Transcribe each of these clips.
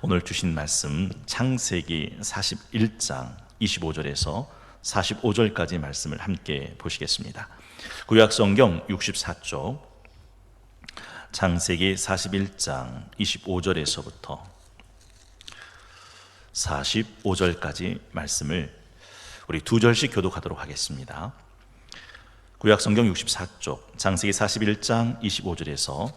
오늘 주신 말씀 창세기 41장 25절에서 45절까지 말씀을 함께 보시겠습니다. 구약성경 64쪽 창세기 41장 25절에서부터 45절까지 말씀을 우리 두 절씩 교독하도록 하겠습니다. 구약성경 64쪽 창세기 41장 25절에서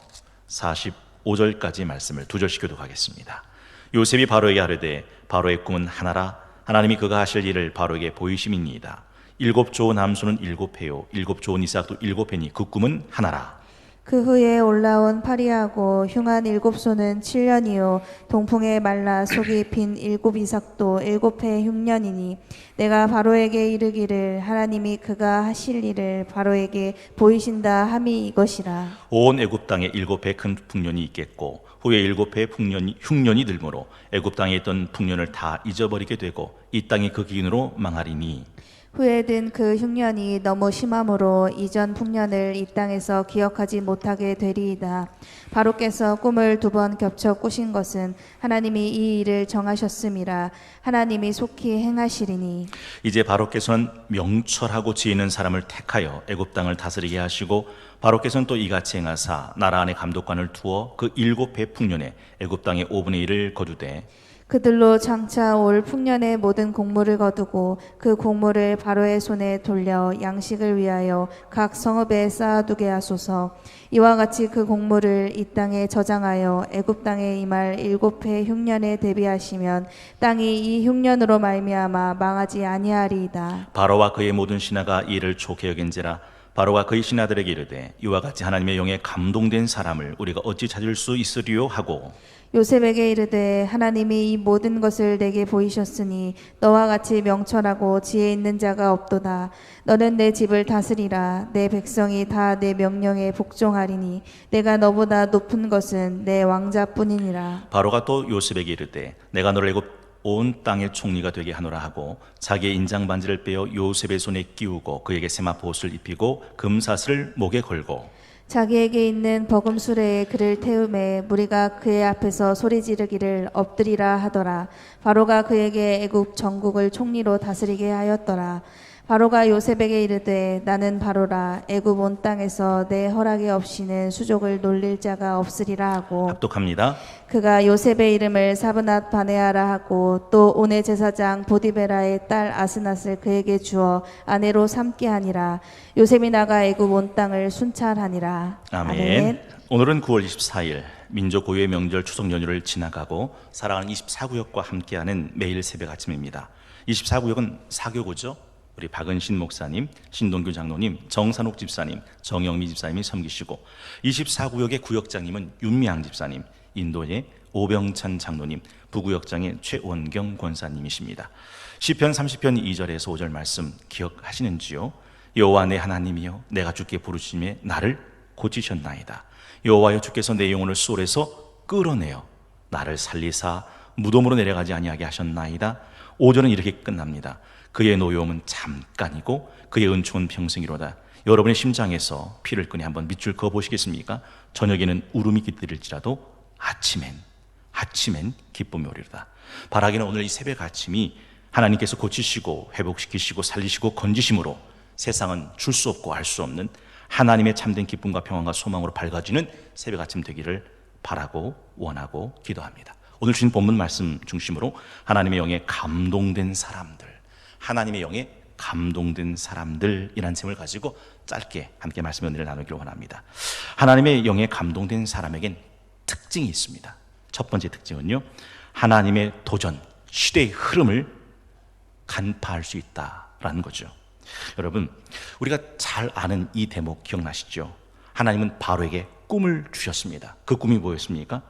45절까지 말씀을 두 절씩 교독하겠습니다. 요셉이 바로에게 하르되 바로의 꿈은 하나라. 하나님이 그가 하실 일을 바로에게 보이심이니이다. 7 좋은 암소는 7회요 7 좋은 이삭도 7회니 그 꿈은 하나라. 그 후에 올라온 파리하고 흉한 7소는 7년이요 동풍에 말라 속이 빈 7 이삭도 7해 흉년이니 내가 바로에게 이르기를 하나님이 그가 하실 일을 바로에게 보이신다 함이 이것이라. 온 애굽 땅에 7해 큰 풍년이 있겠고 후에 7해 흉년이 들므로 애굽 땅에 있던 풍년을 다 잊어버리게 되고 이 땅이 그 기근으로 망하리니 후에 든 그 흉년이 너무 심함으로 이전 풍년을 이 땅에서 기억하지 못하게 되리이다. 바로께서 꿈을 2번 겹쳐 꾸신 것은 하나님이 이 일을 정하셨음이라. 하나님이 속히 행하시리니 이제 바로께서는 명철하고 지혜 있는 사람을 택하여 애굽 땅을 다스리게 하시고 바로께서는 또 이같이 행하사 나라 안에 감독관을 두어 그 7해 풍년에 애굽 땅의 5분의 1을 거두되 그들로 장차 올 풍년의 모든 곡물을 거두고 그 곡물을 바로의 손에 돌려 양식을 위하여 각 성읍에 쌓아두게 하소서. 이와 같이 그 곡물을 이 땅에 저장하여 애굽 땅에 임할 7해 흉년에 대비하시면 땅이 이 흉년으로 말미암아 망하지 아니하리이다. 바로와 그의 모든 신하가 이를 좋게 여긴지라. 바로가 그의 신하들에게 이르되 이와 같이 하나님의 영에 감동된 사람을 우리가 어찌 찾을 수 있으리요 하고 요셉에게 이르되 하나님이 이 모든 것을 내게 보이셨으니 너와 같이 명철하고 지혜 있는 자가 없도다. 너는 내 집을 다스리라. 내 백성이 다 내 명령에 복종하리니 내가 너보다 높은 것은 내 왕자뿐이니라. 바로가 또 요셉에게 이르되 내가 너를 애굽 온 땅의 총리가 되게 하노라 하고 자기의 인장 반지를 빼어 요셉의 손에 끼우고 그에게 세마포옷을 입히고 금사슬을 목에 걸고 자기에게 있는 버금수레에 그를 태우매 무리가 그의 앞에서 소리 지르기를 엎드리라 하더라. 바로가 그에게 애굽 전국을 총리로 다스리게 하였더라. 바로가 요셉에게 이르되 나는 바로라. 애굽 온 땅에서 내 허락이 없이는 수족을 놀릴 자가 없으리라 하고 합독합니다. 그가 요셉의 이름을 사브낫 바네아라 하고 또 온의 제사장 보디베라의 딸 아스낫을 그에게 주어 아내로 삼게 하니라. 요셉이 나가 애굽 온 땅을 순찰하니라. 아멘. 오늘은 9월 24일 민족 고유의 명절 추석 연휴를 지나가고 살아가는 24구역과 함께하는 매일 새벽 아침입니다. 24구역은 사교구죠. 우리 박은신 목사님, 신동규 장로님, 정산옥 집사님, 정영미 집사님이 섬기시고 24구역의 구역장님은 윤미향 집사님, 인도의 오병찬 장로님, 부구역장의 최원경 권사님이십니다. 시편 30편 2절에서 5절 말씀 기억하시는지요? 여호와 내 하나님이여 내가 주께 부르심에 나를 고치셨나이다. 여호와여 주께서 내 영혼을 수월에서 끌어내어 나를 살리사 무덤으로 내려가지 아니하게 하셨나이다. 5절은 이렇게 끝납니다. 그의 노여움은 잠깐이고 그의 은총은 평생이로다. 여러분의 심장에서 피를 끄니 한번 밑줄 그어 보시겠습니까? 저녁에는 울음이 깃들일지라도 아침엔 기쁨이 오리로다. 바라기는 오늘 이 새벽 아침이 하나님께서 고치시고 회복시키시고 살리시고 건지심으로 세상은 줄 수 없고 알 수 없는 하나님의 참된 기쁨과 평안과 소망으로 밝아지는 새벽 아침 되기를 바라고 원하고 기도합니다. 오늘 주신 본문 말씀 중심으로 하나님의 영에 감동된 사람들, 하나님의 영에 감동된 사람들이라는 제목을 가지고 짧게 함께 말씀 은혜를 나누기를 원합니다. 하나님의 영에 감동된 사람에겐 특징이 있습니다. 첫 번째 특징은요, 하나님의 도전, 시대의 흐름을 간파할 수 있다라는 거죠. 여러분, 우리가 잘 아는 이 대목 기억나시죠? 하나님은 바로에게 꿈을 주셨습니다. 그 꿈이 뭐였습니까?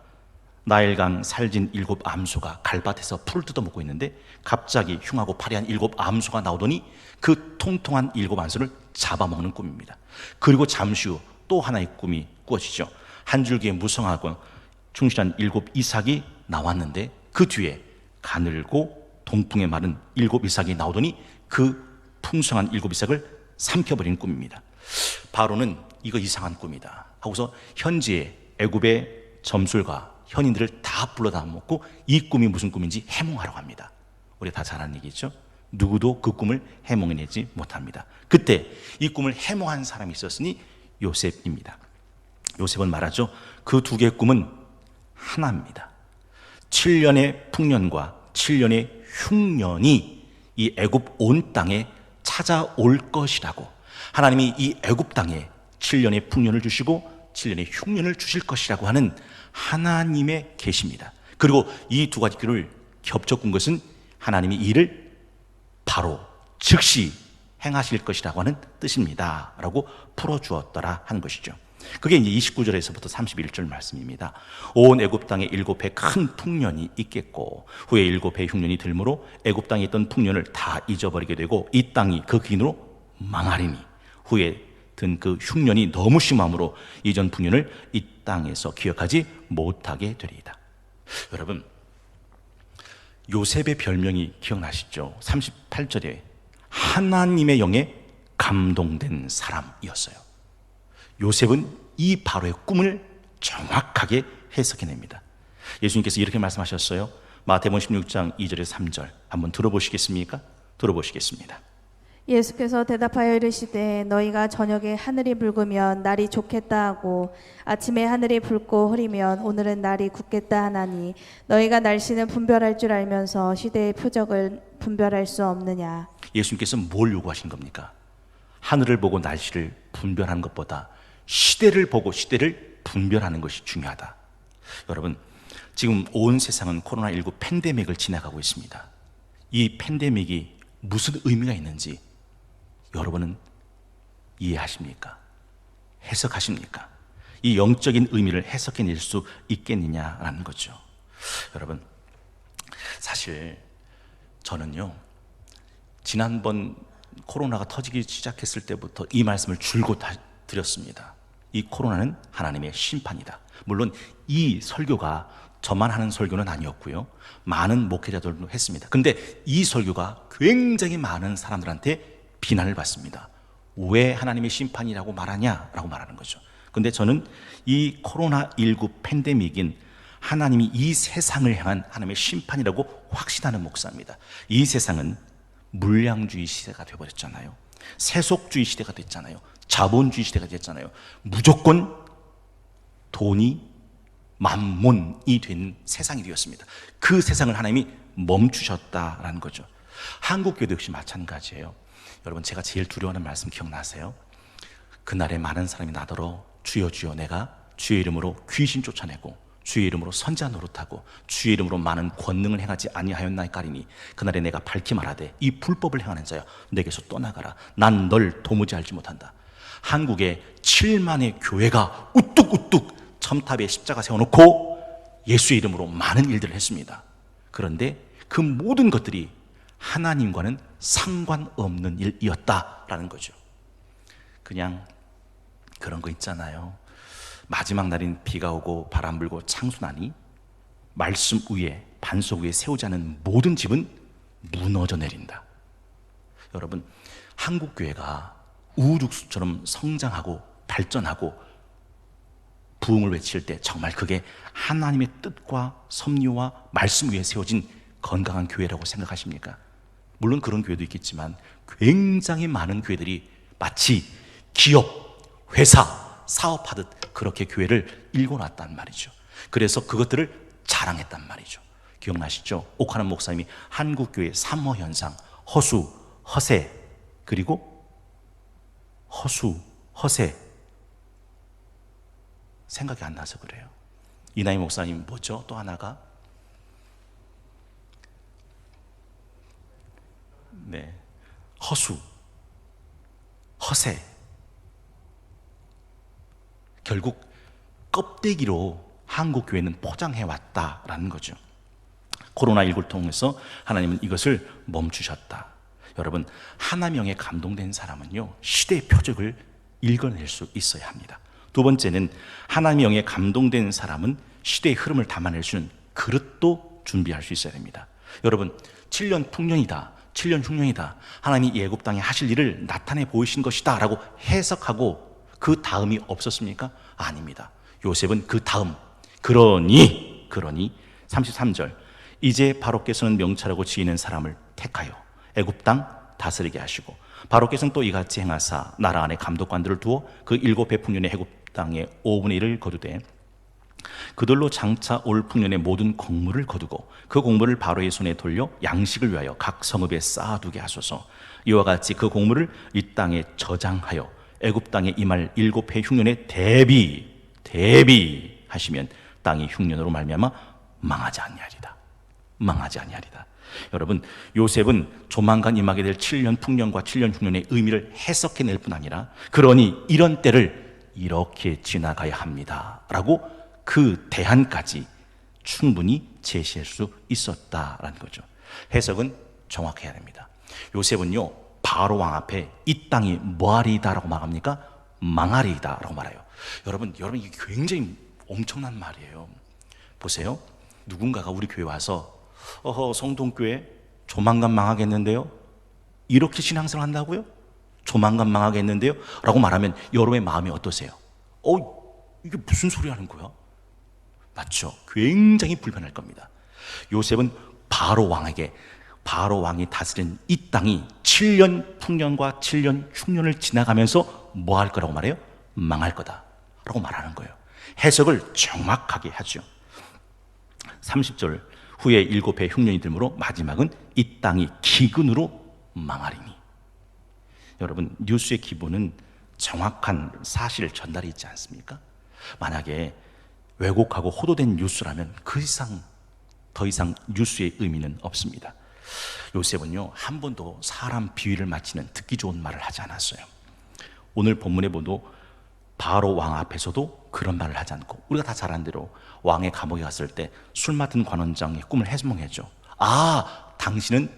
나일강 살진 7 암소가 갈밭에서 풀을 뜯어먹고 있는데 갑자기 흉하고 파리한 7 암소가 나오더니 그 통통한 7 암소를 잡아먹는 꿈입니다. 그리고 잠시 후 또 하나의 꿈이 꾸어지죠. 한 줄기에 무성하고 충실한 7 이삭이 나왔는데 그 뒤에 가늘고 동풍에 마른 7 이삭이 나오더니 그 풍성한 7 이삭을 삼켜버리는 꿈입니다. 바로는 이거 이상한 꿈이다 하고서 현지의 애굽의 점술가 현인들을 다 불러다 놓고 이 꿈이 무슨 꿈인지 해몽하라고 합니다. 우리 다 잘 아는 얘기죠. 누구도 그 꿈을 해몽해내지 못합니다. 그때 이 꿈을 해몽한 사람이 있었으니 요셉입니다. 요셉은 말하죠. 그 두 개의 꿈은 하나입니다. 7년의 풍년과 7년의 흉년이 이 애굽 온 땅에 찾아올 것이라고, 하나님이 이 애굽 땅에 7년의 풍년을 주시고 7년의 흉년을 주실 것이라고 하는 하나님의 계시입니다. 그리고 이 두 가지 글을 겹쳐 꾼 것은 하나님이 이를 바로 즉시 행하실 것이라고 하는 뜻입니다 라고 풀어주었더라 하는 것이죠. 그게 이제 29절에서부터 31절 말씀입니다. 온 애굽 땅에 7해 큰 풍년이 있겠고 후에 7해 흉년이 들므로 애굽 땅에 있던 풍년을 다 잊어버리게 되고 이 땅이 그 기근으로 망하리니 후에 든 그 흉년이 너무 심함으로 이전 풍년을 이 땅에서 기억하지 못하게 되리이다. 여러분, 요셉의 별명이 기억나시죠? 38절에 하나님의 영에 감동된 사람이었어요. 요셉은 이 바로의 꿈을 정확하게 해석해냅니다. 예수님께서 이렇게 말씀하셨어요. 마태복음 16장 2절에서 3절 한번 들어보시겠습니까? 들어보시겠습니다. 예수께서 대답하여 이르시되 너희가 저녁에 하늘이 붉으면 날이 좋겠다 하고 아침에 하늘이 붉고 흐리면 오늘은 날이 굳겠다 하나니 너희가 날씨는 분별할 줄 알면서 시대의 표적을 분별할 수 없느냐. 예수님께서 뭘 요구하신 겁니까? 하늘을 보고 날씨를 분별하는 것보다 시대를 보고 시대를 분별하는 것이 중요하다. 여러분, 지금 온 세상은 코로나19 팬데믹을 지나가고 있습니다. 이 팬데믹이 무슨 의미가 있는지 여러분은 이해하십니까? 해석하십니까? 이 영적인 의미를 해석해낼 수 있겠느냐라는 거죠. 여러분, 사실 저는요, 지난번 코로나가 터지기 시작했을 때부터 이 말씀을 줄곧 드렸습니다. 이 코로나는 하나님의 심판이다. 물론 이 설교가 저만 하는 설교는 아니었고요, 많은 목회자들도 했습니다. 근데 이 설교가 굉장히 많은 사람들한테 비난을 받습니다. 왜 하나님의 심판이라고 말하냐? 라고 말하는 거죠. 근데 저는 이 코로나19 팬데믹인 하나님이 이 세상을 향한 하나님의 심판이라고 확신하는 목사입니다. 이 세상은 물량주의 시대가 되어버렸잖아요. 세속주의 시대가 됐잖아요. 자본주의 시대가 됐잖아요. 무조건 돈이 만몬이 된 세상이 되었습니다. 그 세상을 하나님이 멈추셨다라는 거죠. 한국교도 역시 마찬가지예요. 여러분, 제가 제일 두려워하는 말씀 기억나세요? 그날에 많은 사람이 나더러 주여 주여 내가 주의 이름으로 귀신 쫓아내고 주의 이름으로 선자 노릇하고 주의 이름으로 많은 권능을 행하지 아니하였나이까리니 그날에 내가 밝히 말하되 이 불법을 행하는 자여 내게서 떠나가라. 난 널 도무지 알지 못한다. 한국에 7만의 교회가 우뚝우뚝 첨탑에 십자가 세워놓고 예수의 이름으로 많은 일들을 했습니다. 그런데 그 모든 것들이 하나님과는 상관없는 일이었다라는 거죠. 그냥 그런 거 있잖아요. 마지막 날인 비가 오고 바람 불고 창수나니 말씀 위에 반석 위에 세우지 않은 모든 집은 무너져 내린다. 여러분, 한국 교회가 우후죽순처럼 성장하고 발전하고 부흥을 외칠 때 정말 그게 하나님의 뜻과 섭리와 말씀 위에 세워진 건강한 교회라고 생각하십니까? 물론 그런 교회도 있겠지만 굉장히 많은 교회들이 마치 기업, 회사, 사업하듯 그렇게 교회를 일궈놨단 말이죠. 그래서 그것들을 자랑했단 말이죠. 기억나시죠? 옥하는 목사님이 한국교회 삼허 현상, 허수, 허세, 그리고 허수, 허세 생각이 안 나서 그래요. 이나희 목사님 뭐죠? 또 하나가 네, 허수, 허세. 결국 껍데기로 한국 교회는 포장해 왔다라는 거죠. 코로나19를 통해서 하나님은 이것을 멈추셨다. 여러분, 하나님의 감동된 사람은요, 시대의 표적을 읽어낼 수 있어야 합니다. 두 번째는 하나님의 영에 감동된 사람은 시대의 흐름을 담아낼 수 있는 그릇도 준비할 수 있어야 됩니다. 여러분, 7년 풍년이다, 7년 흉년이다, 하나님이 애굽 땅에 하실 일을 나타내 보이신 것이다 라고 해석하고 그 다음이 없었습니까? 아닙니다. 요셉은 그 다음, 그러니 그러니 33절 이제 바로께서는 명철하고 지혜 있는 사람을 택하여 애굽 땅 다스리게 하시고 바로께서는 또 이같이 행하사 나라 안에 감독관들을 두어 그 7배 풍년의 애굽 땅의 5분의 1을 거두되 그들로 장차 올 풍년의 모든 곡물을 거두고 그 곡물을 바로의 손에 돌려 양식을 위하여 각 성읍에 쌓아두게 하소서. 이와 같이 그 곡물을 이 땅에 저장하여 애굽 땅에 임할 7해 흉년에 대비하시면 땅이 흉년으로 말미암아 망하지 아니하리다. 여러분, 요셉은 조만간 임하게 될 7년 풍년과 7년 흉년의 의미를 해석해낼 뿐 아니라 그러니 이런 때를 이렇게 지나가야 합니다 라고 그 대안까지 충분히 제시할 수 있었다라는 거죠. 해석은 정확해야 됩니다. 요셉은요, 바로 왕 앞에 이 땅이 뭐하리다라고 말합니까? 망하리다라고 말해요. 여러분 이게 굉장히 엄청난 말이에요. 보세요. 누군가가 우리 교회 와서 성동교회 조만간 망하겠는데요? 이렇게 신앙생활 한다고요? 조만간 망하겠는데요? 라고 말하면 여러분의 마음이 어떠세요? 이게 무슨 소리 하는 거야? 맞죠? 굉장히 불편할 겁니다. 요셉은 바로 왕이 다스린 이 땅이 7년 풍년과 7년 흉년을 지나가면서 뭐 할 거라고 말해요? 망할 거다라고 말하는 거예요. 해석을 정확하게 하죠. 30절 후에 7해 흉년이 들므로 마지막은 이 땅이 기근으로 망하리니. 여러분, 뉴스의 기본은 정확한 사실 전달이 있지 않습니까? 만약에 왜곡하고 호도된 뉴스라면 더 이상 뉴스의 의미는 없습니다. 요셉은요, 한 번도 사람 비위를 맞히는 듣기 좋은 말을 하지 않았어요. 오늘 본문에 보도 바로 왕 앞에서도 그런 말을 하지 않고, 우리가 다 잘 아는 대로 왕의 감옥에 갔을 때 술 맡은 관원장의 꿈을 해몽했죠. 당신은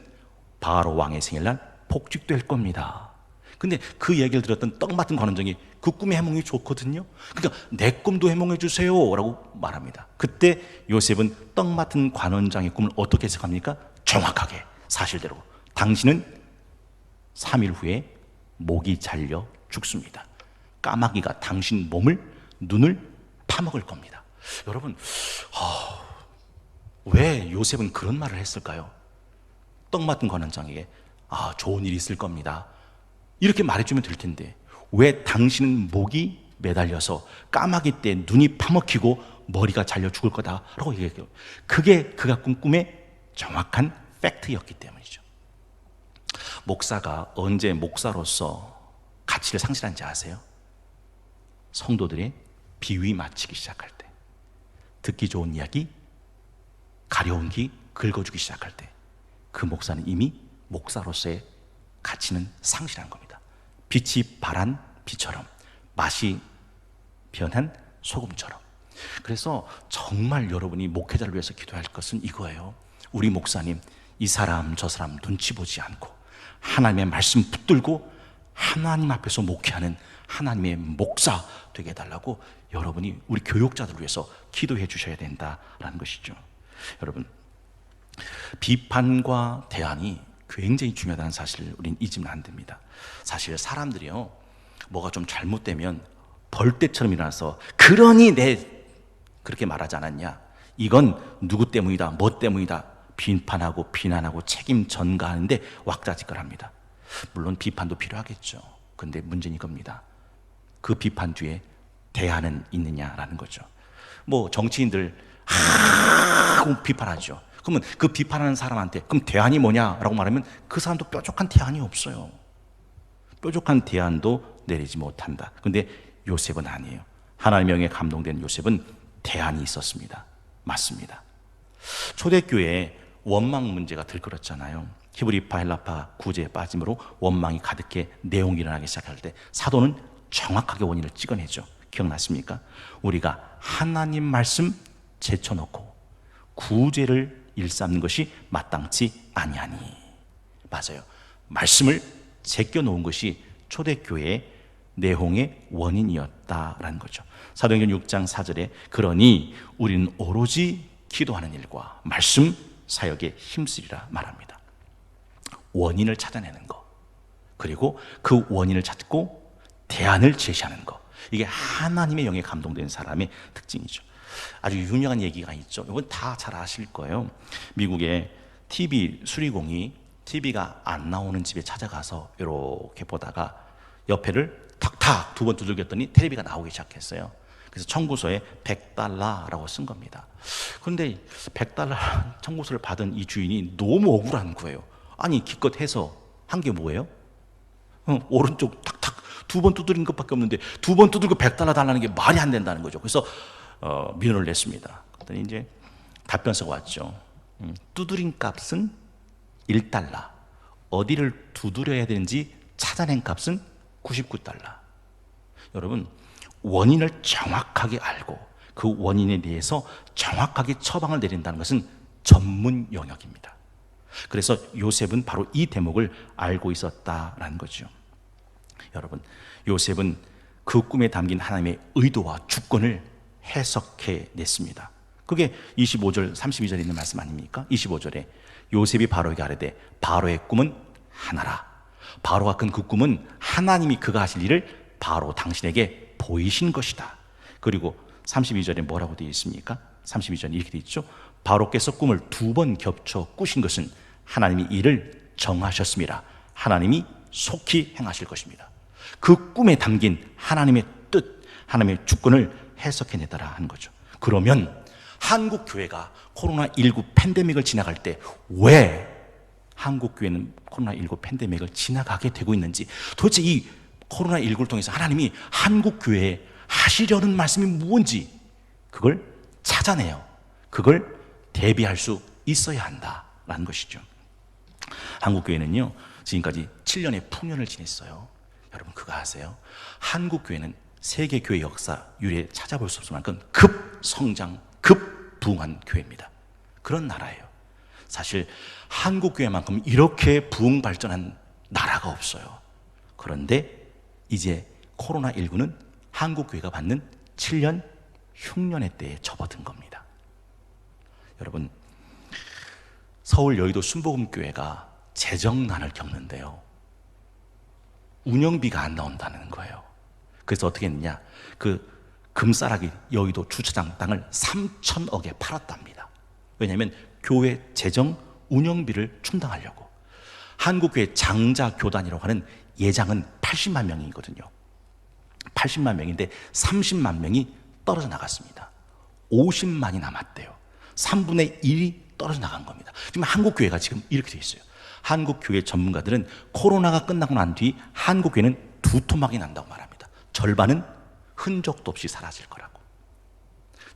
바로 왕의 생일날 복직될 겁니다. 근데 그 얘기를 들었던 떡 맡은 관원장이 그 꿈의 해몽이 좋거든요. 그러니까 내 꿈도 해몽해 주세요 라고 말합니다. 그때 요셉은 떡 맡은 관원장의 꿈을 어떻게 해석합니까? 정확하게 사실대로 당신은 3일 후에 목이 잘려 죽습니다. 까마귀가 당신 눈을 파먹을 겁니다. 여러분, 왜 요셉은 그런 말을 했을까요? 떡 맡은 관원장에게 좋은 일이 있을 겁니다 이렇게 말해주면 될 텐데 왜 당신은 목이 매달려서 까마귀 때 눈이 파먹히고 머리가 잘려 죽을 거다라고 얘기해요. 그게 그가 꾼 꿈의 정확한 팩트였기 때문이죠. 목사가 언제 목사로서 가치를 상실한지 아세요? 성도들의 비위 맞히기 시작할 때, 듣기 좋은 이야기, 가려운 기 긁어주기 시작할 때, 그 목사는 이미 목사로서의 가치는 상실한 겁니다. 빛이 발한 비처럼, 맛이 변한 소금처럼. 그래서 정말 여러분이 목회자를 위해서 기도할 것은 이거예요. 우리 목사님, 이 사람 저 사람 눈치 보지 않고 하나님의 말씀 붙들고 하나님 앞에서 목회하는 하나님의 목사 되게 해달라고 여러분이 우리 교육자들을 위해서 기도해 주셔야 된다라는 것이죠. 여러분, 비판과 대안이 굉장히 중요하다는 사실을 우린 잊으면 안 됩니다. 사실 사람들이요, 뭐가 좀 잘못되면 벌떼처럼 일어나서 그러니 내 그렇게 말하지 않았냐, 이건 누구 때문이다, 뭐 때문이다 비판하고 비난하고 책임 전가하는데 왁자지껄합니다. 물론 비판도 필요하겠죠. 근데 문제는 이겁니다. 그 비판 뒤에 대안은 있느냐라는 거죠. 뭐 정치인들 하고 비판하죠. 그러면 그 비판하는 사람한테 그럼 대안이 뭐냐라고 말하면 그 사람도 뾰족한 대안이 없어요. 뾰족한 대안도 내리지 못한다. 근데 요셉은 아니에요. 하나님의 영에 감동된 요셉은 대안이 있었습니다. 맞습니다. 초대교회에 원망 문제가 들끓었잖아요. 히브리파 헬라파 구제에 빠짐으로 원망이 가득해 내용이 일어나기 시작할 때 사도는 정확하게 원인을 찍어내죠. 기억났습니까? 우리가 하나님 말씀 제쳐놓고 구제를 일삼는 것이 마땅치 아니하니. 맞아요. 말씀을 제껴놓은 것이 초대교회의 내홍의 원인이었다라는 거죠. 사도행전 6장 4절에 그러니 우리는 오로지 기도하는 일과 말씀 사역에 힘쓰리라 말합니다. 원인을 찾아내는 거, 그리고 그 원인을 찾고 대안을 제시하는 거, 이게 하나님의 영에 감동된 사람의 특징이죠. 아주 유명한 얘기가 있죠. 이건 다 잘 아실 거예요. 미국의 TV 수리공이 TV가 안 나오는 집에 찾아가서 이렇게 보다가 옆에를 탁탁 두 번 두들겼더니 텔레비가 나오기 시작했어요. 그래서 청구서에 $100라고 쓴 겁니다. 그런데 $100 청구서를 받은 이 주인이 너무 억울한 거예요. 아니 기껏 해서 한 게 뭐예요? 오른쪽 탁탁 두 번 두드린 것밖에 없는데 두 번 두들고 $100 달라는 게 말이 안 된다는 거죠. 그래서 민원을 냈습니다. 그랬더니 이제 답변서가 왔죠. 두드린 값은 $1. 어디를 두드려야 되는지 찾아낸 값은 $99. 여러분, 원인을 정확하게 알고 그 원인에 대해서 정확하게 처방을 내린다는 것은 전문 영역입니다. 그래서 요셉은 바로 이 대목을 알고 있었다라는 거죠. 여러분, 요셉은 그 꿈에 담긴 하나님의 의도와 주권을 해석해 냈습니다. 그게 25절 32절에 있는 말씀 아닙니까? 25절에 요셉이 바로에게 아뢰되 바로의 꿈은 하나라. 바로가 꾼 그 꿈은 하나님이 그가 하실 일을 바로 당신에게 보이신 것이다. 그리고 32절에 뭐라고 되어 있습니까? 32절에 이렇게 되어 있죠. 바로께서 꿈을 2번 겹쳐 꾸신 것은 하나님이 이를 정하셨습니다. 하나님이 속히 행하실 것입니다. 그 꿈에 담긴 하나님의 뜻, 하나님의 주권을 해석해내더라 하는 거죠. 그러면 한국 교회가 코로나19 팬데믹을 지나갈 때 왜 한국 교회는 코로나19 팬데믹을 지나가게 되고 있는지, 도대체 이 코로나19를 통해서 하나님이 한국 교회에 하시려는 말씀이 무엇인지 그걸 찾아내요. 그걸 대비할 수 있어야 한다라는 것이죠. 한국 교회는요 지금까지 7년의 풍년을 지냈어요. 여러분 그거 아세요? 한국 교회는 세계 교회 역사 유례 찾아볼 수 없을 만큼 급성장, 급부흥한 교회입니다. 그런 나라예요. 사실 한국 교회만큼 이렇게 부흥 발전한 나라가 없어요. 그런데 이제 코로나19는 한국 교회가 받는 7년 흉년의 때에 접어든 겁니다. 여러분, 서울 여의도 순복음교회가 재정난을 겪는데요, 운영비가 안 나온다는 거예요. 그래서 어떻게 했느냐, 그 금싸라기 여의도 주차장 땅을 3천억에 팔았답니다. 왜냐하면 교회 재정 운영비를 충당하려고. 한국교회 장자교단이라고 하는 예장은 80만 명이거든요. 80만 명인데 30만 명이 떨어져 나갔습니다. 50만이 남았대요. 3분의 1이 떨어져 나간 겁니다. 지금 한국교회가 지금 이렇게 돼 있어요. 한국교회 전문가들은 코로나가 끝나고 난 뒤 한국교회는 두토막이 난다고 말합니다. 절반은 흔적도 없이 사라질 거라고.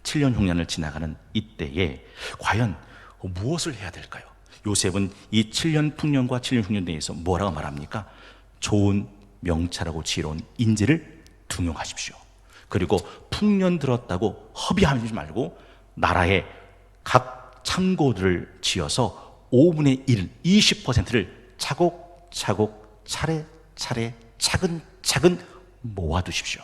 7년 흉년을 지나가는 이때에 과연 무엇을 해야 될까요? 요셉은 이 7년 풍년과 7년 흉년에 대해서 뭐라고 말합니까? 좋은 명찰하고 지혜로운 인재를 등용하십시오. 그리고 풍년 들었다고 허비하지 말고 나라의 각 창고들을 지어서 5분의 1, 20%를 차곡차곡 차례차례 차근차근 모아두십시오.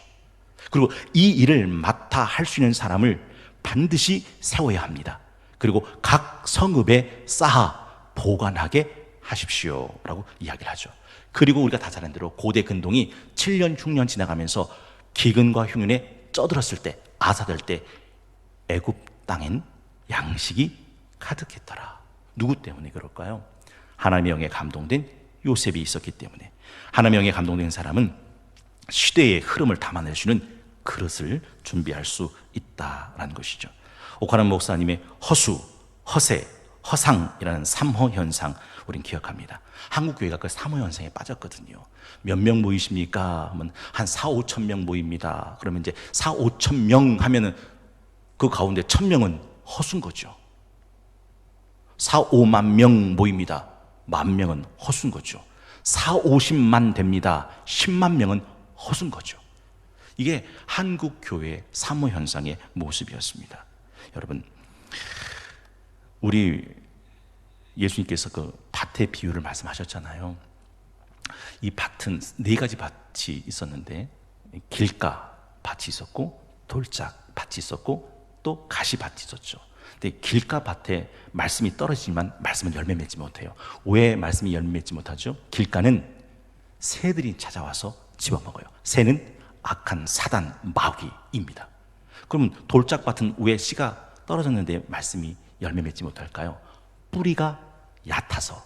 그리고 이 일을 맡아 할 수 있는 사람을 반드시 세워야 합니다. 그리고 각 성읍에 쌓아 보관하게 하십시오 라고 이야기를 하죠. 그리고 우리가 다 잘 아는 대로 고대 근동이 7년 흉년 지나가면서 기근과 흉년에 쩌들었을 때, 아사될 때 애굽 땅엔 양식이 가득했더라. 누구 때문에 그럴까요? 하나님의 영에 감동된 요셉이 있었기 때문에. 하나님의 영에 감동된 사람은 시대의 흐름을 담아낼 수 있는 그릇을 준비할 수 있다라는 것이죠. 오카는 목사님의 허수, 허세, 허상이라는 3허 현상 우린 기억합니다. 한국교회가 그 3허 현상에 빠졌거든요. 몇 명 모이십니까? 하면 한 4, 5천 명 모입니다. 그러면 이제 4, 5천 명 하면은 그 가운데 1,000명은 허수인 거죠. 4, 5만 명 모입니다. 10,000명은 허수인 거죠. 4, 50만 됩니다. 10만 명은 허수인 거죠. 이게 한국 교회의 3허 현상의 모습이었습니다. 여러분, 우리 예수님께서 그 밭의 비유를 말씀하셨잖아요. 이 밭은 4가지 밭이 있었는데 길가 밭이 있었고 돌짝 밭이 있었고 또 가시 밭이 있었죠. 근데 길가 밭에 말씀이 떨어지지만 말씀은 열매 맺지 못해요. 왜 말씀이 열매 맺지 못하죠? 길가는 새들이 찾아와서 집어먹어요. 새는 악한 사단 마귀입니다. 그러면 돌짝밭은 왜 씨가 떨어졌는데 말씀이 열매 맺지 못할까요? 뿌리가 얕아서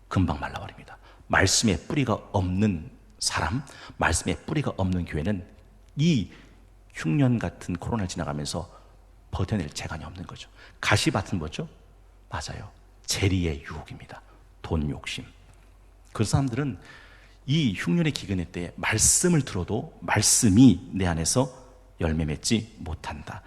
금방 말라버립니다. 말씀에 뿌리가 없는 사람, 말씀에 뿌리가 없는 교회는 이 흉년 같은 코로나를 지나가면서 버텨낼 재간이 없는 거죠. 가시밭은 뭐죠? 맞아요. 재리의 유혹입니다. 돈 욕심. 그 사람들은 이 흉년의 기근의 때에 말씀을 들어도 말씀이 내 안에서 열매 맺지 못한다.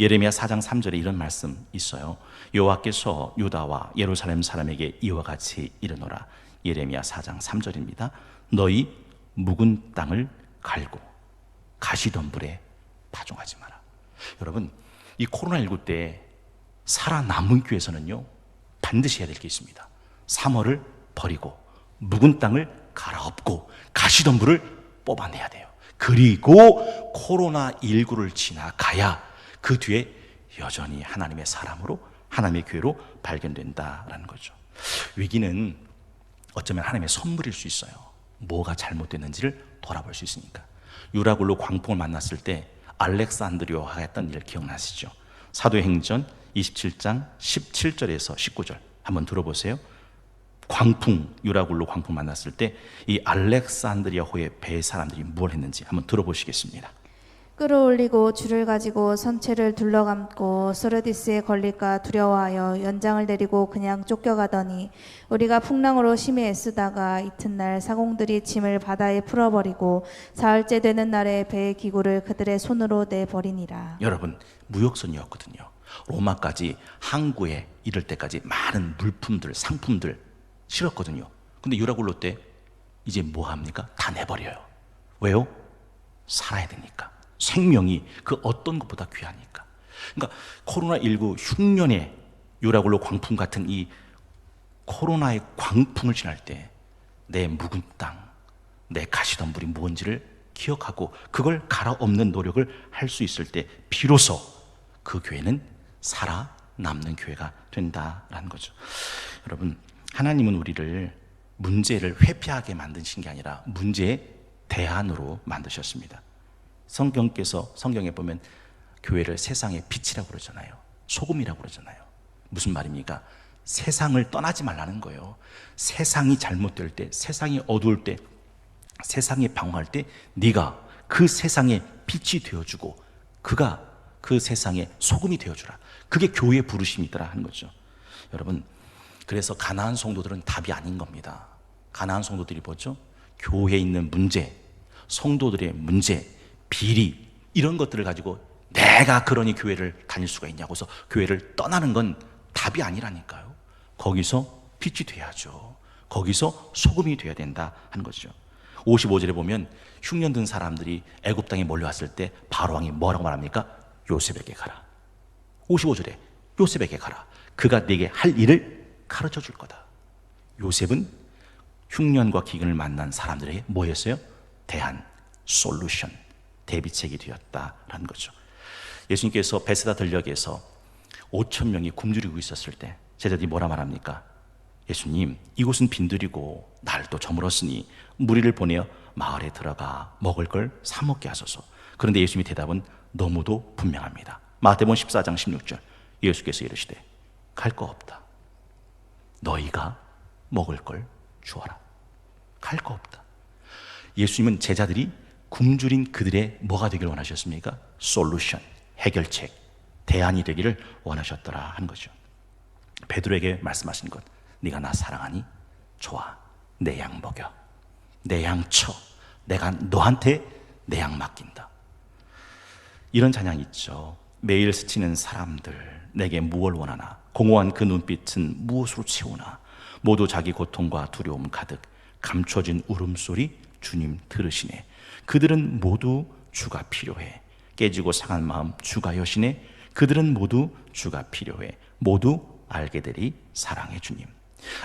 예레미야 4장 3절에 이런 말씀 있어요. 여호와께서 유다와 예루살렘 사람에게 이와 같이 이르노라. 예레미야 4장 3절입니다. 너희 묵은 땅을 갈고 가시덤불에 파종하지 마라. 여러분, 이 코로나19 때 살아남은 교회에서는요, 반드시 해야 될 게 있습니다. 삼월을 버리고 묵은 땅을 갈아엎고 가시덤불을 뽑아내야 돼요. 그리고 코로나19를 지나가야 그 뒤에 여전히 하나님의 사람으로, 하나님의 교회로 발견된다라는 거죠. 위기는 어쩌면 하나님의 선물일 수 있어요. 뭐가 잘못됐는지를 돌아볼 수 있으니까. 유라굴로 광풍을 만났을 때 알렉산드리오가 했던 일 기억나시죠? 사도행전 27장 17절에서 19절 한번 들어보세요. 광풍, 유라굴로 광풍 만났을 때 이 알렉산드리아호의 배의 사람들이 뭘 했는지 한번 들어보시겠습니다. 끌어올리고 줄을 가지고 선체를 둘러감고 소르디스에 걸릴까 두려워하여 연장을 내리고 그냥 쫓겨가더니 우리가 풍랑으로 심히 애쓰다가 이튿날 사공들이 짐을 바다에 풀어버리고 사흘째 되는 날에 배의 기구를 그들의 손으로 내버리니라. 여러분, 무역선이었거든요. 로마까지 항구에 이를 때까지 많은 물품들, 상품들 실었거든요. 근데 유라굴로 때 이제 뭐 합니까? 다 내버려요. 왜요? 살아야 되니까. 생명이 그 어떤 것보다 귀하니까. 그러니까 코로나19 흉년의 유라굴로 광풍 같은 이 코로나의 광풍을 지날 때 내 묵은 땅, 내 가시덤불이 뭔지를 기억하고 그걸 갈아엎는 노력을 할 수 있을 때 비로소 그 교회는 살아남는 교회가 된다라는 거죠. 여러분, 하나님은 우리를 문제를 회피하게 만드신 게 아니라 문제의 대안으로 만드셨습니다. 성경에 보면 교회를 세상의 빛이라고 그러잖아요. 소금이라고 그러잖아요. 무슨 말입니까? 세상을 떠나지 말라는 거예요. 세상이 잘못될 때, 세상이 어두울 때, 세상이 방황할 때 네가 그 세상의 빛이 되어주고 그가 그 세상의 소금이 되어주라. 그게 교회의 부르심이더라 하는 거죠. 여러분, 그래서 가나안 성도들은 답이 아닌 겁니다. 가나안 성도들이 뭐죠? 교회에 있는 문제, 성도들의 문제, 비리 이런 것들을 가지고 내가 그러니 교회를 다닐 수가 있냐고서 교회를 떠나는 건 답이 아니라니까요. 거기서 빛이 돼야죠. 거기서 소금이 돼야 된다 하는 거죠. 55절에 보면 흉년 든 사람들이 애굽 땅에 몰려왔을 때 바로 왕이 뭐라고 말합니까? 요셉에게 가라. 55절에 요셉에게 가라. 그가 네게 할 일을 가르쳐 줄 거다. 요셉은 흉년과 기근을 만난 사람들에게 뭐였어요? 대안, 솔루션, 대비책이 되었다라는 거죠. 예수님께서 베세다 들녘에서 5천 명이 굶주리고 있었을 때 제자들이 뭐라 말합니까? 예수님, 이곳은 빈들이고 날도 저물었으니 무리를 보내어 마을에 들어가 먹을 걸 사 먹게 하소서. 그런데 예수님의 대답은 너무도 분명합니다. 마태복음 14장 16절 예수께서 이르시되 갈 거 없다. 너희가 먹을 걸 주어라. 갈 거 없다. 예수님은 제자들이 굶주린 그들의 뭐가 되기를 원하셨습니까? 솔루션, 해결책, 대안이 되기를 원하셨더라 하는 거죠. 베드로에게 말씀하신 것, 네가 나 사랑하니? 좋아, 내 양 먹여, 내 양 쳐, 내가 너한테 내 양 맡긴다. 이런 찬양이 있죠. 매일 스치는 사람들 내게 무엇을 원하나? 공허한 그 눈빛은 무엇으로 채우나? 모두 자기 고통과 두려움 가득 감춰진 울음소리 주님 들으시네. 그들은 모두 주가 필요해. 깨지고 상한 마음 주가 여시네. 그들은 모두 주가 필요해. 모두 알게 되리 사랑의 주님.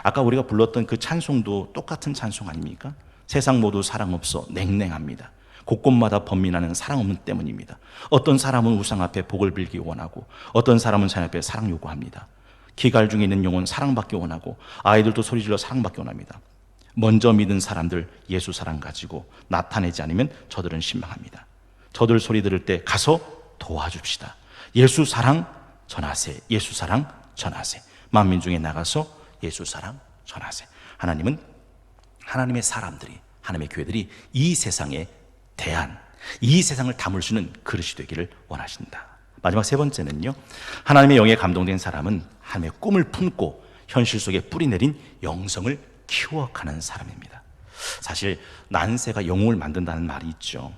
아까 우리가 불렀던 그 찬송도 똑같은 찬송 아닙니까? 세상 모두 사랑 없어 냉랭합니다. 곳곳마다 번민하는 사랑 없는 때문입니다. 어떤 사람은 우상 앞에 복을 빌기 원하고 어떤 사람은 산 앞에 사랑 요구합니다. 기갈 중에 있는 영혼 사랑받기 원하고 아이들도 소리질러 사랑받기 원합니다. 먼저 믿은 사람들 예수 사랑 가지고 나타내지 않으면 저들은 실망합니다. 저들 소리 들을 때 가서 도와줍시다. 예수 사랑 전하세. 예수 사랑 전하세. 만민 중에 나가서 예수 사랑 전하세. 하나님은 하나님의 사람들이, 하나님의 교회들이 이 세상에 대한, 이 세상을 담을 수 있는 그릇이 되기를 원하신다. 마지막 세 번째는요, 하나님의 영에 감동된 사람은 하나님의 꿈을 품고 현실 속에 뿌리내린 영성을 키워가는 사람입니다. 사실 난세가 영웅을 만든다는 말이 있죠.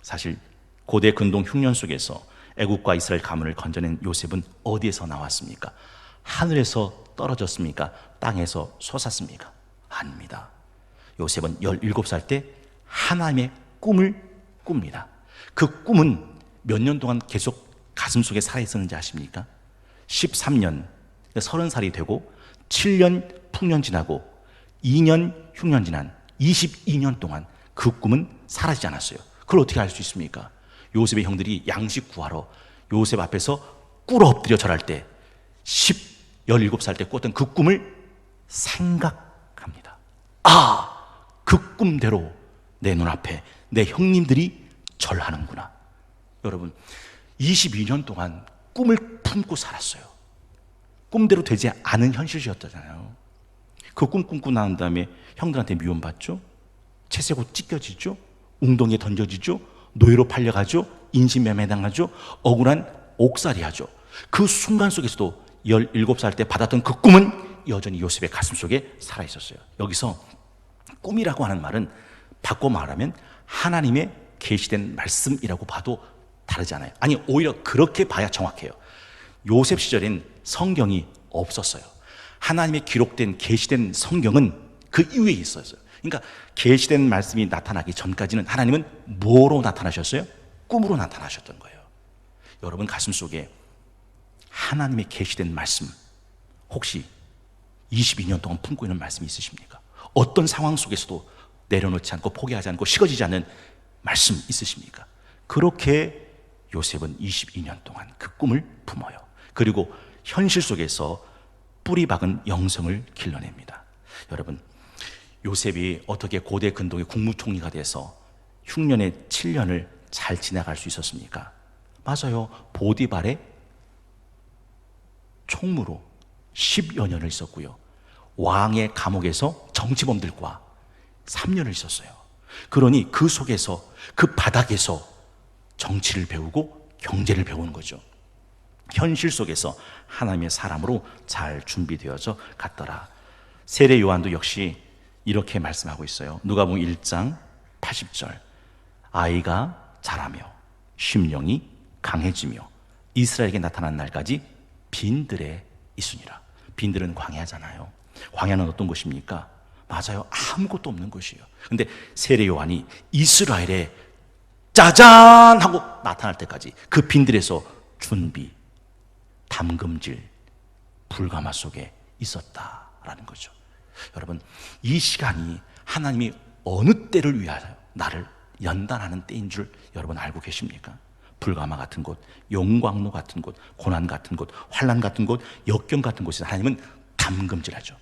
사실 고대 근동 흉년 속에서 애국과 이스라엘 가문을 건져낸 요셉은 어디에서 나왔습니까? 하늘에서 떨어졌습니까? 땅에서 솟았습니까? 아닙니다. 요셉은 17살 때 하나님의 꿈을 꿉니다. 그 꿈은 몇 년 동안 계속 가슴속에 살아있었는지 아십니까? 13년, 30살이 되고 7년 풍년 지나고 2년 흉년 지난 22년 동안 그 꿈은 사라지지 않았어요. 그걸 어떻게 알 수 있습니까? 요셉의 형들이 양식 구하러 요셉 앞에서 꿇어 엎드려 절할 때 17살 때 꿨던 그 꿈을 생각합니다. 아, 그 꿈대로 내 눈앞에 내 형님들이 절하는구나. 여러분, 22년 동안 꿈을 품고 살았어요. 꿈대로 되지 않은 현실이었잖아요. 그 꿈 꿈고 난 다음에 형들한테 미움받죠, 채세고 찢겨지죠, 웅덩이에 던져지죠, 노예로 팔려가죠, 인신매매당하죠, 억울한 옥살이하죠. 그 순간 속에서도 17살 때 받았던 그 꿈은 여전히 요셉의 가슴 속에 살아있었어요. 여기서 꿈이라고 하는 말은 바꿔 말하면 하나님의 계시된 말씀이라고 봐도 다르지 않아요. 아니, 오히려 그렇게 봐야 정확해요. 요셉 시절엔 성경이 없었어요. 하나님의 기록된 계시된 성경은 그 이후에 있었어요. 그러니까 계시된 말씀이 나타나기 전까지는 하나님은 뭐로 나타나셨어요? 꿈으로 나타나셨던 거예요. 여러분 가슴 속에 하나님의 계시된 말씀, 혹시 22년 동안 품고 있는 말씀이 있으십니까? 어떤 상황 속에서도 내려놓지 않고 포기하지 않고 식어지지 않는 말씀 있으십니까? 그렇게 요셉은 22년 동안 그 꿈을 품어요. 그리고 현실 속에서 뿌리 박은 영성을 길러냅니다. 여러분, 요셉이 어떻게 고대 근동의 국무총리가 돼서 흉년의 7년을 잘 지나갈 수 있었습니까? 맞아요. 보디발의 총무로 10여 년을 있었고요. 왕의 감옥에서 정치범들과 3년을 있었어요. 그러니 그 속에서, 그 바닥에서 정치를 배우고 경제를 배우는 거죠. 현실 속에서 하나님의 사람으로 잘 준비되어져 갔더라. 세례 요한도 역시 이렇게 말씀하고 있어요. 누가복음 1장 80절. 아이가 자라며 심령이 강해지며 이스라엘에게 나타난 날까지 빈들에 있으니라. 빈들은 광야잖아요. 광야는 어떤 곳입니까? 맞아요. 아무것도 없는 곳이에요. 근데 세례 요한이 이스라엘에 짜잔 하고 나타날 때까지 그 빈들에서 준비, 담금질, 불가마 속에 있었다라는 거죠. 여러분, 이 시간이 하나님이 어느 때를 위하여 나를 연단하는 때인 줄 여러분 알고 계십니까? 불가마 같은 곳, 용광로 같은 곳, 고난 같은 곳, 환난 같은 곳, 역경 같은 곳에서 하나님은 담금질하죠.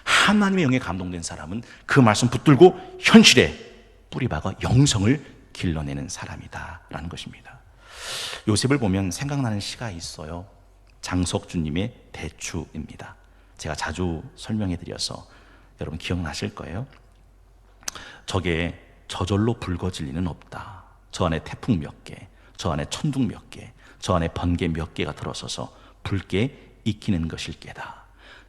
하나님의 영에 감동된 사람은 그 말씀 붙들고 현실에 뿌리박아 영성을 길러내는 사람이다라는 것입니다. 요셉을 보면 생각나는 시가 있어요. 장석주님의 대추입니다. 제가 자주 설명해 드려서 여러분 기억나실 거예요. 저게 저절로 붉어질 리는 없다. 저 안에 태풍 몇 개, 저 안에 천둥 몇 개, 저 안에 번개 몇 개가 들어서서 붉게 익히는 것일 게다.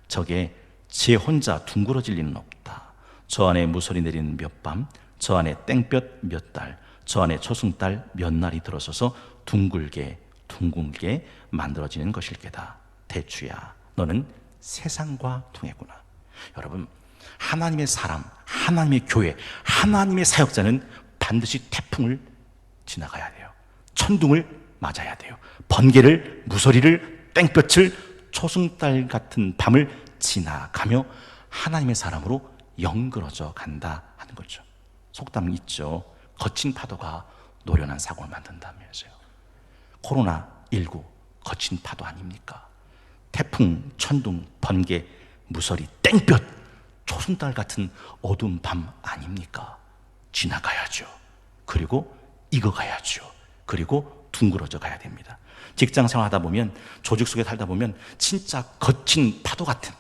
저게 제 혼자 둥그러질 리는 없다. 저 안에 무소리 내리는 몇 밤, 저 안에 땡볕 몇 달, 저 안에 초승달 몇 날이 들어서서 둥글게 만들어지는 것일 게다. 대추야, 너는 세상과 통했구나. 여러분, 하나님의 사람, 하나님의 교회, 하나님의 사역자는 반드시 태풍을 지나가야 돼요. 천둥을 맞아야 돼요. 번개를, 무소리를, 땡볕을, 초승달 같은 밤을 지나가며 하나님의 사람으로 연그러져 간다 하는 거죠. 속담 있죠. 거친 파도가 노련한 사고를 만든다면서요. 코로나19 거친 파도 아닙니까? 태풍, 천둥, 번개, 무서리, 땡볕, 초승달 같은 어두운 밤 아닙니까? 지나가야죠. 그리고 익어가야죠. 그리고 둥그러져 가야 됩니다. 직장 생활하다 보면, 조직 속에 살다 보면 진짜 거친 파도 같은,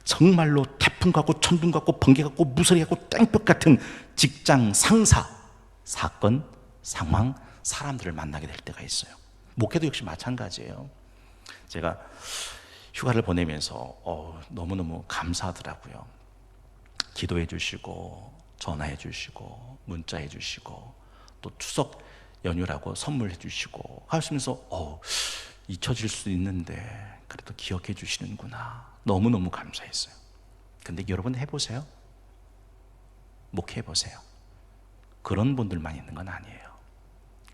정말로 태풍 같고 천둥 같고 번개 같고 무서리 같고 땡볕 같은 직장 상사, 사건, 상황, 사람들을 만나게 될 때가 있어요. 목회도 역시 마찬가지예요. 제가 휴가를 보내면서 너무너무 감사하더라고요. 기도해 주시고 전화해 주시고 문자해 주시고 또 추석 연휴라고 선물해 주시고 하시면서 잊혀질 수 있는데 그래도 기억해 주시는구나. 너무너무 감사했어요. 근데 여러분 해보세요. 목회해보세요. 그런 분들만 있는 건 아니에요.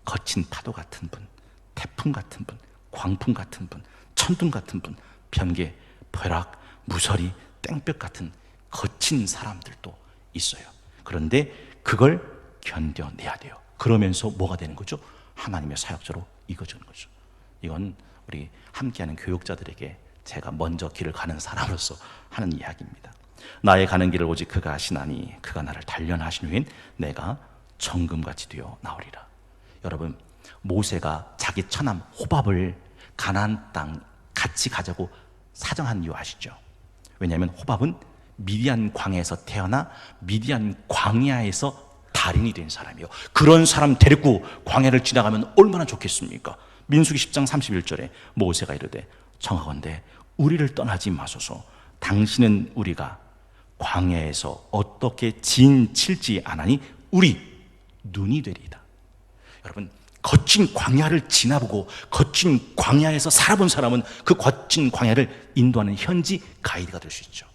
거친 파도 같은 분, 태풍 같은 분, 광풍 같은 분, 천둥 같은 분, 번개, 벼락, 무서리, 땡볕 같은 거친 사람들도 있어요. 그런데 그걸 견뎌내야 돼요. 그러면서 뭐가 되는 거죠? 하나님의 사역자로 익어지는 거죠. 이건 우리 함께하는 교육자들에게 제가 먼저 길을 가는 사람으로서 하는 이야기입니다. 나의 가는 길을 오직 그가 아시나니 그가 나를 단련하신 후엔 내가 정금같이 되어 나오리라. 여러분, 모세가 자기 처남 호밥을 가나안 땅 같이 가자고 사정한 이유 아시죠? 왜냐하면 호밥은 미디안 광야에서 태어나 미디안 광야에서 달인이 된 사람이에요. 그런 사람 데리고 광야를 지나가면 얼마나 좋겠습니까? 민수기 10장 31절에 모세가 이르되 청하건대 우리를 떠나지 마소서. 당신은 우리가 광야에서 어떻게 진칠지 아나니 우리 눈이 되리이다. 여러분, 거친 광야를 지나보고 거친 광야에서 살아본 사람은 그 거친 광야를 인도하는 현지 가이드가 될 수 있죠.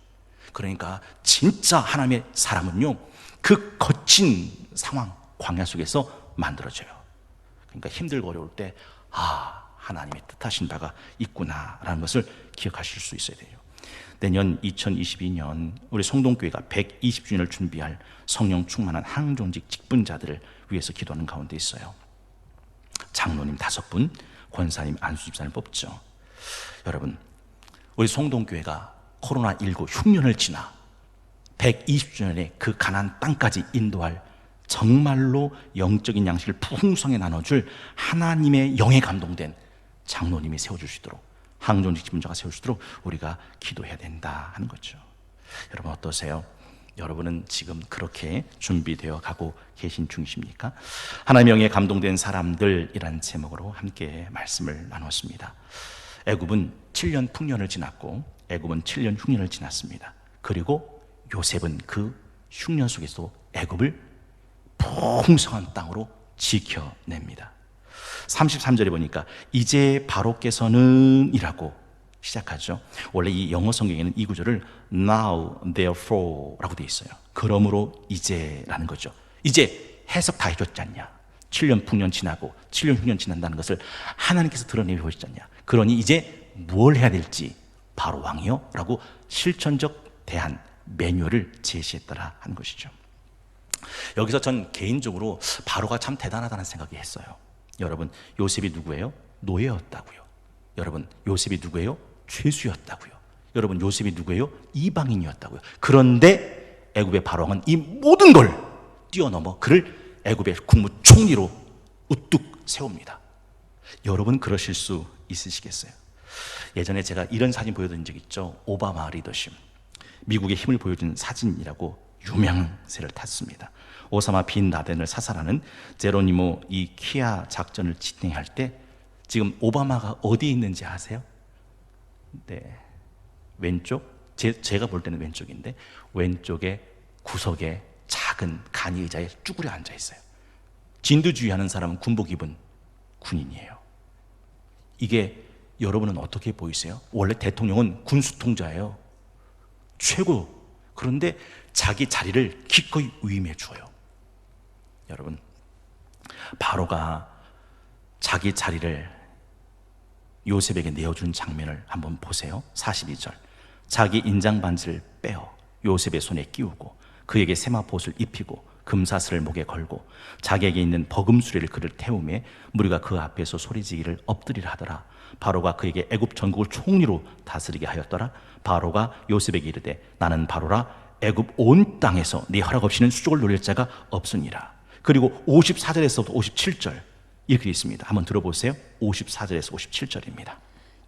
그러니까 진짜 하나님의 사람은요, 그 거친 상황, 광야 속에서 만들어져요. 그러니까 힘들고 어려울 때 하나님의 뜻하신 바가 있구나라는 것을 기억하실 수 있어야 돼요. 내년 2022년 우리 성동교회가 120주년을 준비할 성령 충만한 항존직 직분자들을 위해서 기도하는 가운데 있어요. 장로님 5분, 권사님, 안수집사님 뽑죠. 여러분, 우리 성동교회가 코로나19 흉년을 지나 120주년에 그 가나안 땅까지 인도할 정말로 영적인 양식을 풍성히 나눠줄 하나님의 영에 감동된 장로님이 세워주시도록, 항존직 집분자가 세워주시도록 우리가 기도해야 된다 하는 거죠. 여러분 어떠세요? 여러분은 지금 그렇게 준비되어 가고 계신 중이십니까? 하나님의 영에 감동된 사람들이란 제목으로 함께 말씀을 나눴습니다. 애굽은 7년 풍년을 지났고 애굽은 7년 흉년을 지났습니다. 그리고 요셉은 그 흉년 속에서 애굽을 풍성한 땅으로 지켜냅니다. 33절에 보니까 이제 바로께서는 이라고 시작하죠. 원래 이 영어 성경에는 이 구절을 now, therefore 라고 되어 있어요. 그러므로 이제라는 거죠. 이제 해석 다 해줬지 않냐. 7년 풍년 지나고 7년 흉년 지난다는 것을 하나님께서 드러내 보셨지 않냐. 그러니 이제 뭘 해야 될지 바로 왕이요 라고 실천적 대안, 매뉴얼을 제시했더라 하는 것이죠. 여기서 전 개인적으로 바로가 참 대단하다는 생각이 했어요. 여러분, 요셉이 누구예요? 노예였다고요. 여러분, 요셉이 누구예요? 죄수였다고요. 여러분, 요셉이 누구예요? 이방인이었다고요. 그런데 애굽의 바로왕은 이 모든 걸 뛰어넘어 그를 애굽의 국무총리로 우뚝 세웁니다. 여러분 그러실 수 있으시겠어요? 예전에 제가 이런 사진 보여드린 적 있죠. 오바마 리더십, 미국의 힘을 보여준 사진이라고 유명세를 탔습니다. 오사마 빈 라덴을 사살하는 제로니모 이 키아 작전을 진행할 때 지금 오바마가 어디에 있는지 아세요? 네, 왼쪽, 제가 볼 때는 왼쪽인데 왼쪽에 구석에 작은 간이 의자에 쭈그려 앉아 있어요. 진두주의하는 사람은 군복 입은 군인이에요. 이게 여러분은 어떻게 보이세요? 원래 대통령은 군수통자예요. 최고. 그런데 자기 자리를 기꺼이 위임해 줘요. 여러분, 바로가 자기 자리를 요셉에게 내어준 장면을 한번 보세요. 42절. 자기 인장 반지를 빼어 요셉의 손에 끼우고 그에게 세마포옷을 입히고 금사슬을 목에 걸고 자기에게 있는 버금수레를 그를 태우매 무리가 그 앞에서 소리지기를 엎드리라 하더라. 바로가 그에게 애굽 전국을 총리로 다스리게 하였더라. 바로가 요셉에게 이르되 나는 바로라 애굽 온 땅에서 네 허락 없이는 수족을 노릴 자가 없으니라. 그리고 54절에서부터 57절 이렇게 있습니다. 한번 들어보세요. 54절에서 57절입니다.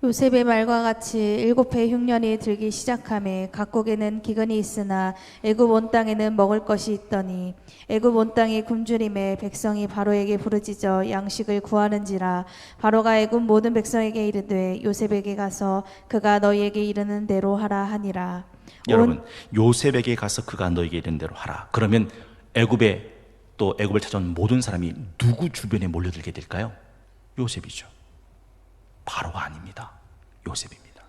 요셉의 말과 같이 7해 흉년이 들기 시작하매 각국에는 기근이 있으나 애굽 온 땅에는 먹을 것이 있더니 애굽 온 땅이 굶주림에 백성이 바로에게 부르짖어 양식을 구하는지라. 바로가 애굽 모든 백성에게 이르되 요셉에게 가서 그가 너희에게 이르는 대로 하라 하니라. 여러분, 요셉에게 가서 그가 너에게 이른 대로 하라. 그러면 애굽에 또 애굽을 찾아온 모든 사람이 누구 주변에 몰려들게 될까요? 요셉이죠. 바로가 아닙니다. 요셉입니다.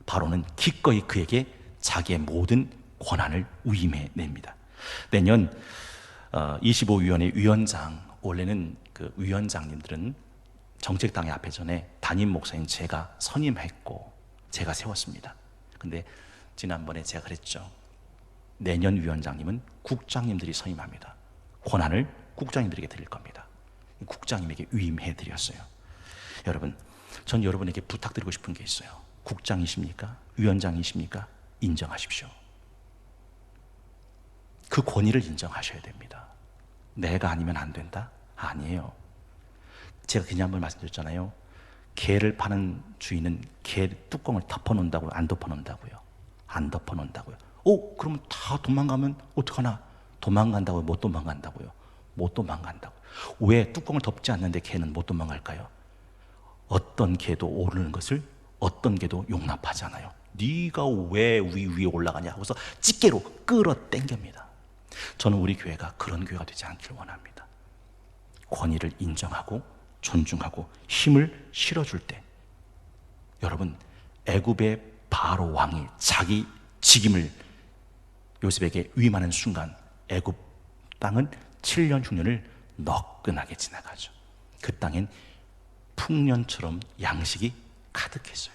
바로는 기꺼이 그에게 자기의 모든 권한을 위임해 냅니다. 내년 25위원회 위원장, 원래는 그 위원장님들은 정책당의 앞에 전에 담임 목사인 제가 선임했고 제가 세웠습니다. 근데 지난번에 제가 그랬죠. 내년 위원장님은 국장님들이 선임합니다. 권한을 국장님들에게 드릴 겁니다. 국장님에게 위임해 드렸어요. 여러분, 전 여러분에게 부탁드리고 싶은 게 있어요. 국장이십니까? 위원장이십니까? 인정하십시오. 그 권위를 인정하셔야 됩니다. 내가 아니면 안 된다? 아니에요. 제가 그냥 한번 말씀드렸잖아요. 개를 파는 주인은 개 뚜껑을 덮어놓는다고요? 안 덮어놓는다고요? 안 덮어놓는다고요. 그러면 다 도망가면 어떡하나? 도망간다고요? 못 도망간다고요? 못 도망간다고요. 왜 뚜껑을 덮지 않는데 개는 못 도망갈까요? 어떤 개도 오르는 것을 어떤 개도 용납하지 않아요. 네가 왜 위에 올라가냐 하고서 집게로 끌어당깁니다. 저는 우리 교회가 그런 교회가 되지 않기를 원합니다. 권위를 인정하고 존중하고 힘을 실어줄 때, 여러분, 애굽의 바로 왕이 자기 직임을 요셉에게 위임하는 순간 애굽 땅은 7년 흉년을 너끈하게 지나가죠. 그 땅엔 풍년처럼 양식이 가득했어요.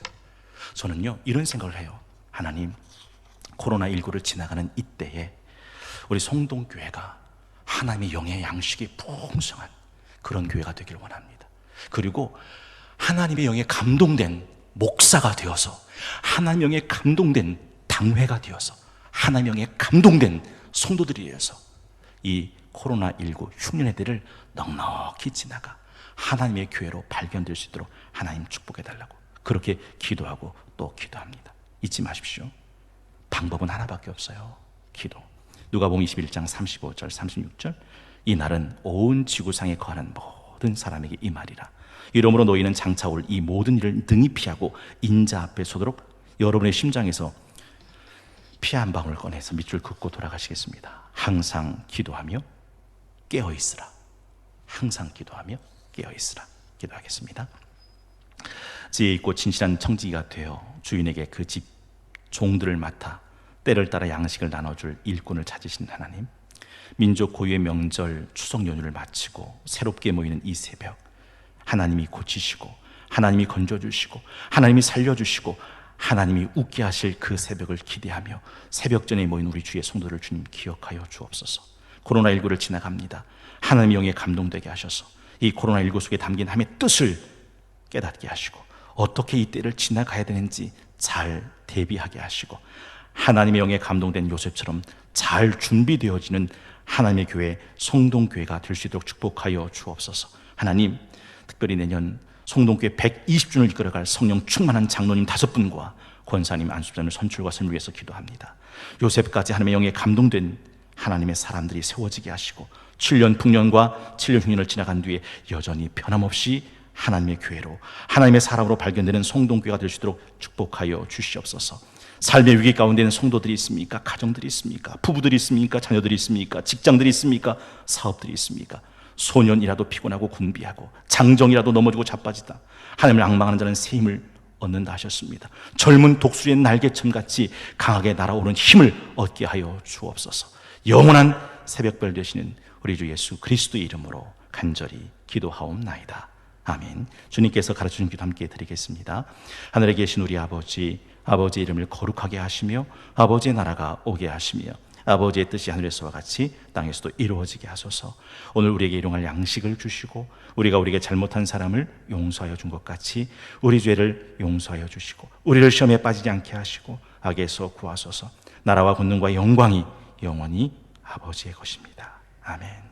저는요, 이런 생각을 해요. 하나님, 코로나19를 지나가는 이때에 우리 성동교회가 하나님의 영의 양식이 풍성한 그런 교회가 되길 원합니다. 그리고 하나님의 영에 감동된 목사가 되어서, 하나님의 영에 감동된 당회가 되어서, 하나님의 영에 감동된 성도들이 되어서 이 코로나19 흉년의 때를 넉넉히 지나가 하나님의 교회로 발견될 수 있도록 하나님 축복해 달라고 그렇게 기도하고 또 기도합니다. 잊지 마십시오. 방법은 하나밖에 없어요. 기도. 누가복음 21장 35절 36절 이 날은 온 지구상에 거하는 모든 사람에게 이 말이라. 이러므로 너희는 장차 올 이 모든 일을 능히 피하고 인자 앞에 서도록 여러분의 심장에서 피 한 방울 꺼내서 밑줄 긋고 돌아가시겠습니다. 항상 기도하며 깨어 있으라. 항상 기도하며 깨어 있으라. 기도하겠습니다. 지혜 있고 진실한 청지기가 되어 주인에게 그 집 종들을 맡아 때를 따라 양식을 나눠줄 일꾼을 찾으신 하나님, 민족 고유의 명절 추석 연휴를 마치고 새롭게 모이는 이 새벽, 하나님이 고치시고 하나님이 건져주시고 하나님이 살려주시고 하나님이 웃게 하실 그 새벽을 기대하며 새벽전에 모인 우리 주의 성도를 주님 기억하여 주옵소서. 코로나19를 지나갑니다. 하나님의 영에 감동되게 하셔서 이 코로나19 속에 담긴 하나님의 뜻을 깨닫게 하시고 어떻게 이 때를 지나가야 되는지 잘 대비하게 하시고 하나님의 영에 감동된 요셉처럼 잘 준비되어지는 하나님의 교회, 성동교회가 될 수 있도록 축복하여 주옵소서. 하나님, 특별히 내년 성동교회 120주년을 이끌어갈 성령 충만한 장로님 5분과 권사님, 안수자님 선출과 선을 위해서 기도합니다. 요셉까지 하나님의 영에 감동된 하나님의 사람들이 세워지게 하시고 7년 풍년과 7년 흉년을 지나간 뒤에 여전히 변함없이 하나님의 교회로, 하나님의 사람으로 발견되는 성동교회가 될 수 있도록 축복하여 주시옵소서. 삶의 위기 가운데는 성도들이 있습니까? 가정들이 있습니까? 부부들이 있습니까? 자녀들이 있습니까? 직장들이 있습니까? 사업들이 있습니까? 소년이라도 피곤하고 궁비하고 장정이라도 넘어지고 자빠지다 하나님을 앙망하는 자는 새 힘을 얻는다 하셨습니다. 젊은 독수리의 날개천같이 강하게 날아오는 힘을 얻게 하여 주옵소서. 영원한 새벽별 되시는 우리 주 예수 그리스도의 이름으로 간절히 기도하옵나이다. 아멘. 주님께서 가르쳐주신 기도 함께 드리겠습니다. 하늘에 계신 우리 아버지, 아버지의 이름을 거룩하게 하시며 아버지의 나라가 오게 하시며 아버지의 뜻이 하늘에서와 같이 땅에서도 이루어지게 하소서. 오늘 우리에게 일용할 양식을 주시고 우리가 우리에게 잘못한 사람을 용서하여 준 것 같이 우리 죄를 용서하여 주시고 우리를 시험에 빠지지 않게 하시고 악에서 구하소서. 나라와 권능과 영광이 영원히 아버지의 것입니다. 아멘.